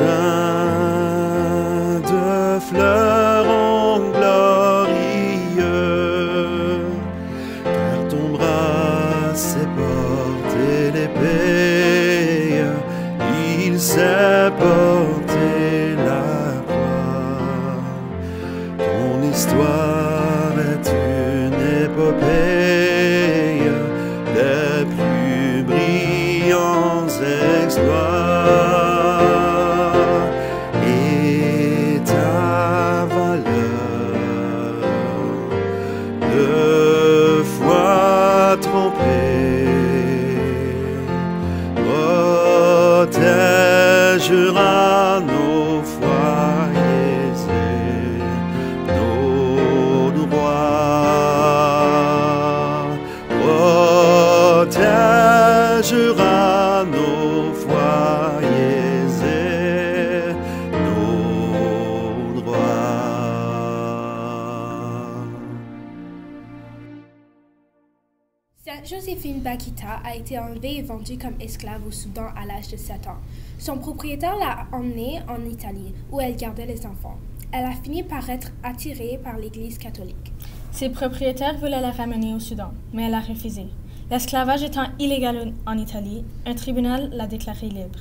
sein de fleurons glorieux, car ton bras sait porter l'épée, il sait porter la croix. Ton histoire est une épopée des plus brillants exploits. Protégera nos foyers et nos droits. Protégera nos foyers et nos droits. Joséphine Bakita a été enlevée et vendue comme esclave au Soudan à l'âge de 7 ans. Son propriétaire l'a emmenée en Italie, où elle gardait les enfants. Elle a fini par être attirée par l'Église catholique. Ses propriétaires voulaient la ramener au Soudan, mais elle a refusé. L'esclavage étant illégal en Italie, un tribunal l'a déclarée libre.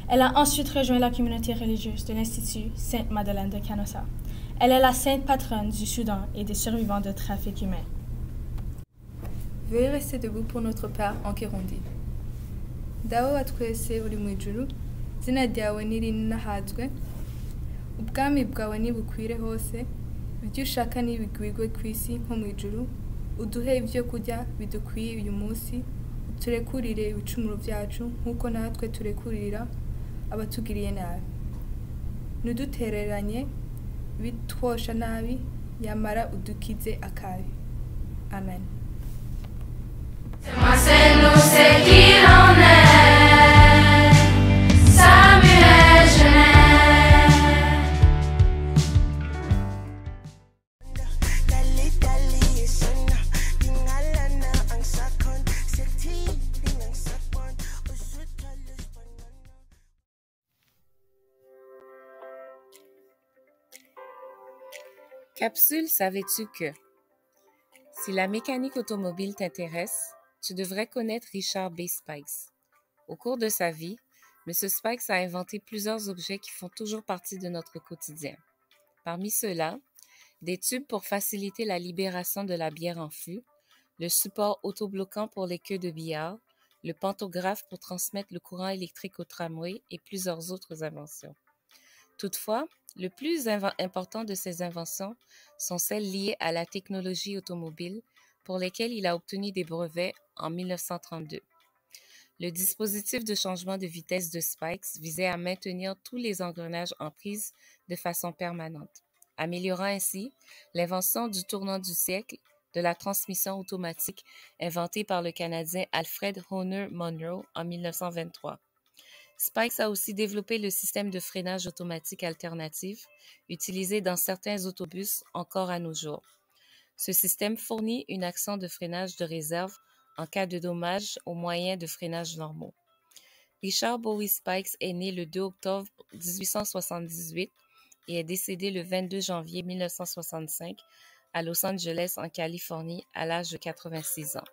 Elle a ensuite rejoint la communauté religieuse de l'Institut Sainte-Madeleine de Canossa. Elle est la sainte patronne du Soudan et des survivants de trafic humain. Veuillez rester debout pour notre Père en Kirundi. Dawe wa twese uri mu ijuru, izina ryawe nirinahazwe, ubwami bwawe nibukwire hose, ibyo ushaka nibigwigwe ku isi nko mu ijuru, uduhe ibyo kurya bidukwiye uyu munsi, uturekurire ibicumuro byacu nk'uko natwe turekurira abatugiriye nabi. Ntudutereranye bitwosha nabi, yamara udukize akabi. Amen. C'est nous, c'est qui l'on est, Samuel Genest. Capsule, savais-tu que si la mécanique automobile t'intéresse, tu devrais connaître Richard B. Spikes. Au cours de sa vie, M. Spikes a inventé plusieurs objets qui font toujours partie de notre quotidien. Parmi ceux-là, des tubes pour faciliter la libération de la bière en fût, le support autobloquant pour les queues de billard, le pantographe pour transmettre le courant électrique au tramway et plusieurs autres inventions. Toutefois, le plus important de ces inventions sont celles liées à la technologie automobile, pour lesquels il a obtenu des brevets en 1932. Le dispositif de changement de vitesse de Spikes visait à maintenir tous les engrenages en prise de façon permanente, améliorant ainsi l'invention du tournant du siècle de la transmission automatique inventée par le Canadien Alfred Horner Munro en 1923. Spikes a aussi développé le système de freinage automatique alternatif utilisé dans certains autobus encore à nos jours. Ce système fournit une action de freinage de réserve en cas de dommage aux moyens de freinage normaux. Richard Bowie Spikes est né le 2 octobre 1878 et est décédé le 22 janvier 1965 à Los Angeles, en Californie, à l'âge de 86 ans.